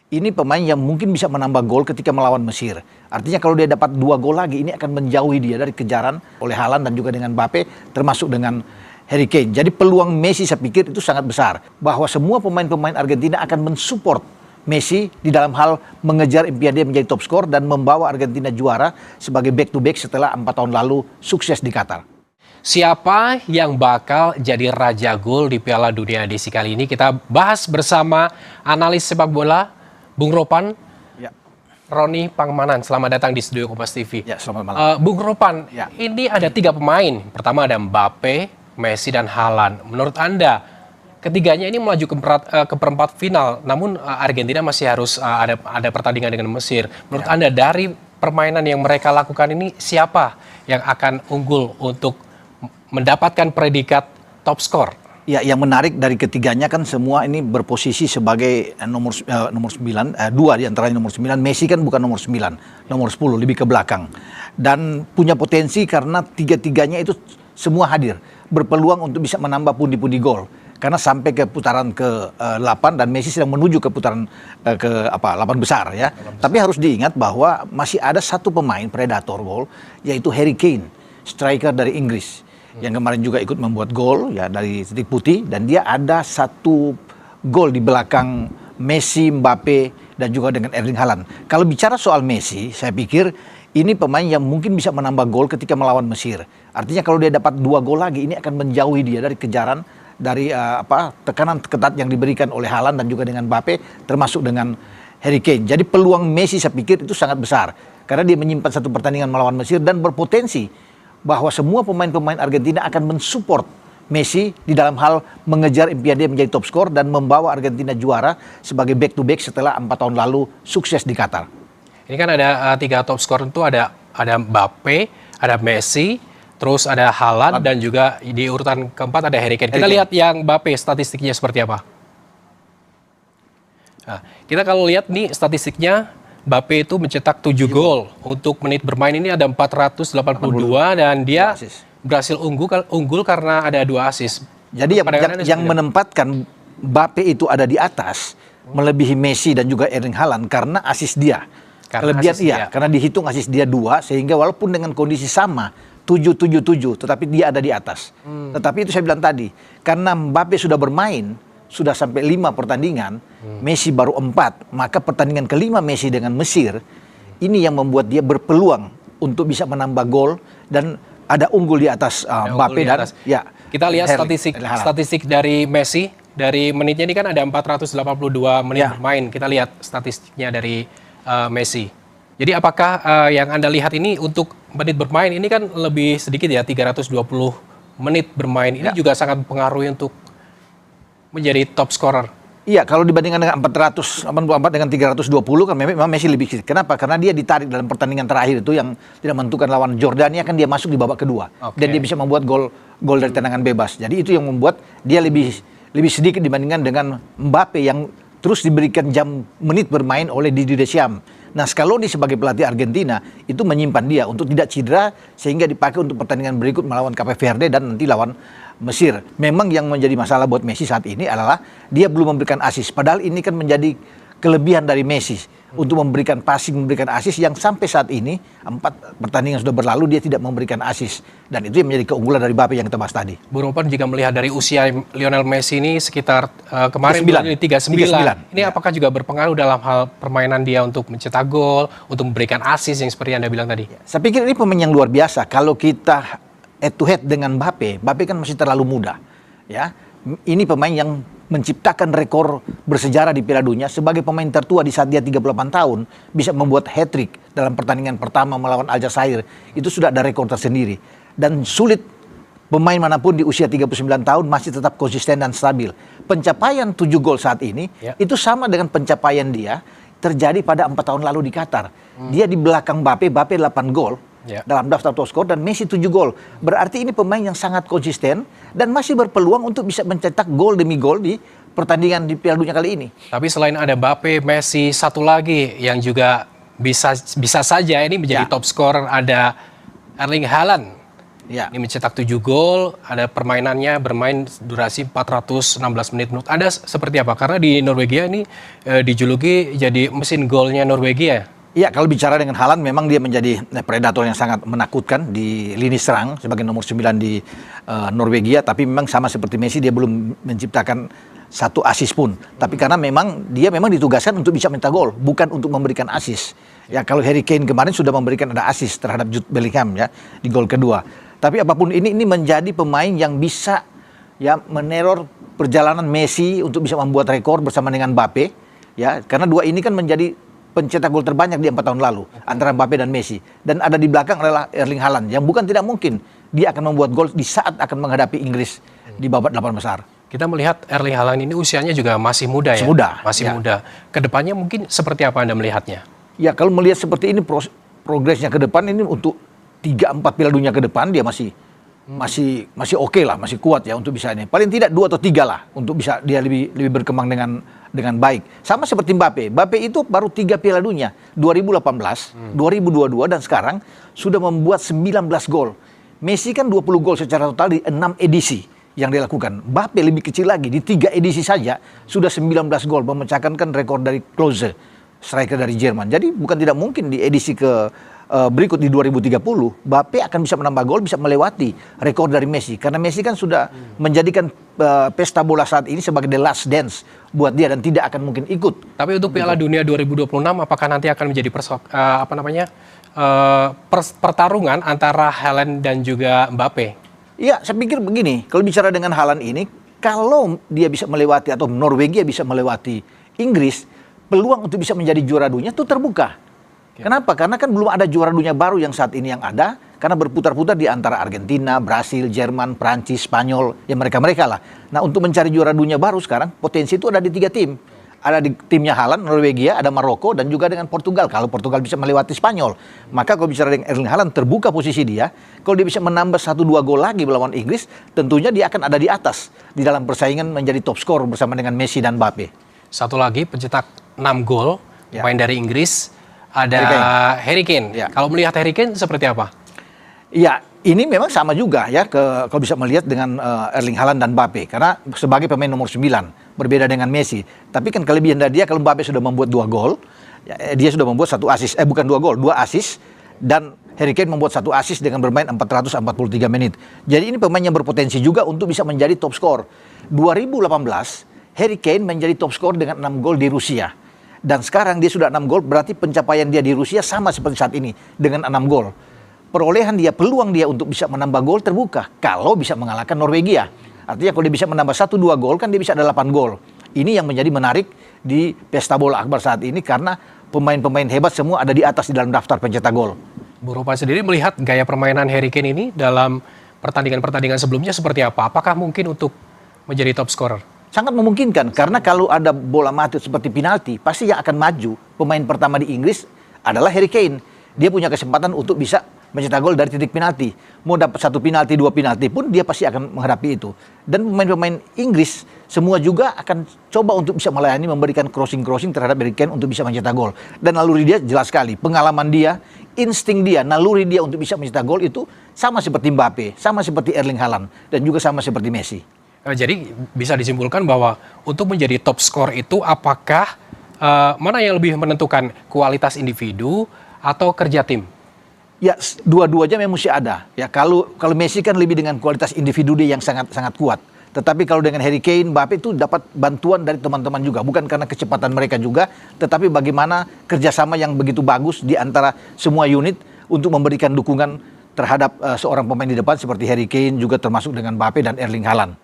ini pemain yang mungkin bisa menambah gol ketika melawan Mesir. Artinya kalau dia dapat 2 gol lagi, ini akan menjauhi dia dari kejaran oleh Haaland dan juga dengan Mbappe, termasuk dengan Harry Kane. Jadi peluang Messi saya pikir itu sangat besar. Bahwa semua pemain-pemain Argentina akan mensupport Messi di dalam hal mengejar impian dia menjadi top skor dan membawa Argentina juara sebagai back-to-back setelah 4 tahun lalu sukses di Qatar. Siapa yang bakal jadi raja gol di Piala Dunia edisi kali ini? Kita bahas bersama analis sepak bola, Bung Ropan, Ya. Roni Pangemanan. Selamat datang di studio Kompas TV. Ya, selamat malam. Bung Ropan, Ya. ini ada 3 pemain. Pertama ada Mbappe, Messi, dan Haaland. Menurut Anda, ketiganya ini melaju ke perempat final, namun Argentina masih harus ada pertandingan dengan Mesir. Menurut Anda, dari permainan yang mereka lakukan ini, siapa yang akan unggul untuk mendapatkan predikat top skor? Ya, yang menarik dari ketiganya kan semua ini berposisi sebagai nomor 9, 2 di antaranya nomor 9. Messi kan bukan nomor 9, nomor 10, lebih ke belakang. Dan punya potensi karena tiga-tiganya itu semua hadir, berpeluang untuk bisa menambah pundi-pundi gol. Karena sampai ke putaran ke-8 dan Messi sedang menuju ke putaran ke-8 besar ya. Tapi harus diingat bahwa masih ada satu pemain predator gol, yaitu Harry Kane, striker dari Inggris. Yang kemarin juga ikut membuat gol ya dari titik putih, dan dia ada 1 gol di belakang Messi, Mbappe, dan juga dengan Erling Haaland. Kalau bicara soal Messi, saya pikir ini pemain yang mungkin bisa menambah gol ketika melawan Mesir. Artinya kalau dia dapat 2 gol lagi, ini akan menjauhi dia dari kejaran dari tekanan ketat yang diberikan oleh Haaland dan juga dengan Mbappe, termasuk dengan Harry Kane. Jadi peluang Messi saya pikir itu sangat besar karena dia menyimpan 1 pertandingan melawan Mesir dan berpotensi bahwa semua pemain-pemain Argentina akan mensupport Messi di dalam hal mengejar impian dia menjadi top skor dan membawa Argentina juara sebagai back-to-back setelah 4 tahun lalu sukses di Qatar. Ini kan ada 3 top skor itu, ada Mbappe, ada Messi, terus ada Haaland, dan juga di urutan keempat ada Harry Kane. Kita lihat yang Mbappe statistiknya seperti apa. Nah, kita kalau lihat nih statistiknya, Mbappe itu mencetak 7 gol. Untuk menit bermain ini ada 482 dan dia berhasil unggul karena ada 2 assist. Jadi yang menempatkan Mbappe itu ada di atas melebihi Messi dan juga Erling Haaland karena assist dia. Karena dihitung assist dia 2, sehingga walaupun dengan kondisi sama 7-7-7 tetapi dia ada di atas. Tetapi itu saya bilang tadi, karena Mbappe sudah bermain sudah sampai 5 pertandingan, Messi baru 4, maka pertandingan kelima Messi dengan Mesir ini yang membuat dia berpeluang untuk bisa menambah gol dan ada unggul di atas Mbappe dan ya. Kita lihat statistik dari Messi, dari menitnya ini kan ada 482 menit bermain. Kita lihat statistiknya dari Messi. Jadi apakah yang Anda lihat ini untuk menit bermain ini kan lebih sedikit ya, 320 menit bermain. Ini juga sangat mempengaruhi untuk menjadi top scorer. Iya, kalau dibandingkan dengan 484 dengan 320 kan memang Messi lebih sedikit. Kenapa? Karena dia ditarik dalam pertandingan terakhir itu yang tidak menentukan lawan Jordania, kan dia masuk di babak kedua. Dan dia bisa membuat gol dari tendangan bebas. Jadi itu yang membuat dia lebih sedikit dibandingkan dengan Mbappe yang terus diberikan jam menit bermain oleh Didier Deschamps. Nah, Scaloni sebagai pelatih Argentina itu menyimpan dia untuk tidak cedera sehingga dipakai untuk pertandingan berikut melawan Cape Verde dan nanti lawan Mesir. Memang yang menjadi masalah buat Messi saat ini adalah dia belum memberikan assist. Padahal ini kan menjadi kelebihan dari Messi untuk memberikan passing, memberikan assist yang sampai saat ini 4 pertandingan sudah berlalu dia tidak memberikan assist. Dan itu yang menjadi keunggulan dari Mbappe yang kita bahas tadi. Bung Ropan, jika melihat dari usia Lionel Messi ini sekitar kemarin 39. Ini apakah juga berpengaruh dalam hal permainan dia untuk mencetak gol, untuk memberikan assist yang seperti Anda bilang tadi? Saya pikir ini pemain yang luar biasa. Kalau kita head to head dengan Mbappe kan masih terlalu muda. Ya, ini pemain yang menciptakan rekor bersejarah di Piala Dunia sebagai pemain tertua di saat dia 38 tahun bisa membuat hat-trick dalam pertandingan pertama melawan Aljazair. Itu sudah ada rekor tersendiri dan sulit pemain manapun di usia 39 tahun masih tetap konsisten dan stabil. Pencapaian 7 gol saat ini itu sama dengan pencapaian dia terjadi pada 4 tahun lalu di Qatar. Dia di belakang Mbappe 8 gol dalam daftar top skor dan Messi 7 gol. Berarti ini pemain yang sangat konsisten dan masih berpeluang untuk bisa mencetak gol demi gol di pertandingan di Piala Dunia kali ini. Tapi selain ada Mbappe, Messi, satu lagi yang juga bisa saja ini menjadi top scorer, ada Erling Haaland. Ya. Ini mencetak 7 gol, ada permainannya bermain durasi 416 menit. Menurut Anda seperti apa? Karena di Norwegia ini dijuluki jadi mesin golnya Norwegia. Iya, kalau bicara dengan Haaland memang dia menjadi predator yang sangat menakutkan di lini serang sebagai nomor 9 di Norwegia, tapi memang sama seperti Messi dia belum menciptakan satu assist pun. Tapi karena memang dia ditugaskan untuk bisa mencetak gol, bukan untuk memberikan assist. Ya, kalau Harry Kane kemarin sudah memberikan ada assist terhadap Jude Bellingham ya di gol kedua. Tapi apapun ini menjadi pemain yang bisa ya meneror perjalanan Messi untuk bisa membuat rekor bersama dengan Mbappe ya, karena dua ini kan menjadi pencetak gol terbanyak di 4 tahun lalu antara Mbappe dan Messi, dan ada di belakang adalah Erling Haaland yang bukan tidak mungkin dia akan membuat gol di saat akan menghadapi Inggris di babak 8 besar. Kita melihat Erling Haaland ini usianya juga masih muda ya. Masih muda. Kedepannya mungkin seperti apa Anda melihatnya? Ya, kalau melihat seperti ini progresnya ke depan ini untuk 3-4 Piala Dunia ke depan dia masih oke lah, masih kuat ya untuk bisa ini. Paling tidak 2 atau 3 lah untuk bisa dia lebih berkembang dengan baik. Sama seperti Mbappe. Mbappe itu baru 3 Piala Dunia, 2018, 2022 dan sekarang sudah membuat 19 gol. Messi kan 20 gol secara total di 6 edisi yang dilakukan. Mbappe lebih kecil lagi, di 3 edisi saja sudah 19 gol, memecahkan kan rekor dari Klose, striker dari Jerman. Jadi bukan tidak mungkin di edisi berikut di 2030, Mbappe akan bisa menambah gol, bisa melewati rekor dari Messi. Karena Messi kan sudah menjadikan pesta bola saat ini sebagai the last dance buat dia dan tidak akan mungkin ikut. Tapi untuk Piala Dunia 2026, apakah nanti akan menjadi pertarungan antara Haaland dan juga Mbappe? Iya, saya pikir begini, kalau bicara dengan Haaland ini, kalau dia bisa melewati atau Norwegia bisa melewati Inggris, peluang untuk bisa menjadi juara dunia itu terbuka. Kenapa? Karena kan belum ada juara dunia baru yang saat ini yang ada, karena berputar-putar di antara Argentina, Brasil, Jerman, Prancis, Spanyol, ya mereka-mereka lah. Nah, untuk mencari juara dunia baru sekarang, potensi itu ada di 3 tim. Ada di timnya Haaland, Norwegia, ada Maroko, dan juga dengan Portugal. Kalau Portugal bisa melewati Spanyol, maka kalau bicara dengan Erling Haaland, terbuka posisi dia. Kalau dia bisa menambah 1-2 gol lagi melawan Inggris, tentunya dia akan ada di atas di dalam persaingan menjadi top skor bersama dengan Messi dan Mbappe. Satu lagi pencetak 6 gol, main dari Inggris, ada Harry Kane. Ya. Kalau melihat Harry Kane seperti apa? Ya, ini memang sama juga ya kalau bisa melihat dengan Erling Haaland dan Mbappe, karena sebagai pemain nomor 9 berbeda dengan Messi. Tapi kan kelebihan dari dia, kalau Mbappe sudah membuat 2 gol, ya, dia sudah membuat 1 assist, bukan 2 gol, 2 assist, dan Harry Kane membuat 1 assist dengan bermain 443 menit. Jadi ini pemain yang berpotensi juga untuk bisa menjadi top skor. 2018 Harry Kane menjadi top skor dengan 6 gol di Rusia. Dan sekarang dia sudah 6 gol, berarti pencapaian dia di Rusia sama seperti saat ini dengan 6 gol. Perolehan dia, peluang dia untuk bisa menambah gol terbuka kalau bisa mengalahkan Norwegia. Artinya kalau dia bisa menambah 1-2 gol kan dia bisa ada 8 gol. Ini yang menjadi menarik di pesta bola akbar saat ini karena pemain-pemain hebat semua ada di atas di dalam daftar pencetak gol. Bu Ropa sendiri melihat gaya permainan Harry Kane ini dalam pertandingan-pertandingan sebelumnya seperti apa? Apakah mungkin untuk menjadi top scorer? Sangat memungkinkan karena kalau ada bola mati seperti penalti, pasti yang akan maju pemain pertama di Inggris adalah Harry Kane. Dia punya kesempatan untuk bisa mencetak gol dari titik penalti. Mau dapat 1 penalti, 2 penalti pun dia pasti akan menghadapi itu. Dan pemain-pemain Inggris semua juga akan coba untuk bisa melayani, memberikan crossing terhadap Harry Kane untuk bisa mencetak gol. Dan naluri dia jelas sekali, pengalaman dia, insting dia, naluri dia untuk bisa mencetak gol itu sama seperti Mbappe, sama seperti Erling Haaland, dan juga sama seperti Messi. Jadi bisa disimpulkan bahwa untuk menjadi top skor itu apakah mana yang lebih menentukan, kualitas individu atau kerja tim? Ya, dua-duanya memang mesti ada. Ya, kalau Messi kan lebih dengan kualitas individu dia yang sangat kuat. Tetapi kalau dengan Harry Kane, Mbappe itu dapat bantuan dari teman-teman juga, bukan karena kecepatan mereka juga, tetapi bagaimana kerjasama yang begitu bagus di antara semua unit untuk memberikan dukungan terhadap seorang pemain di depan seperti Harry Kane, juga termasuk dengan Mbappe dan Erling Haaland.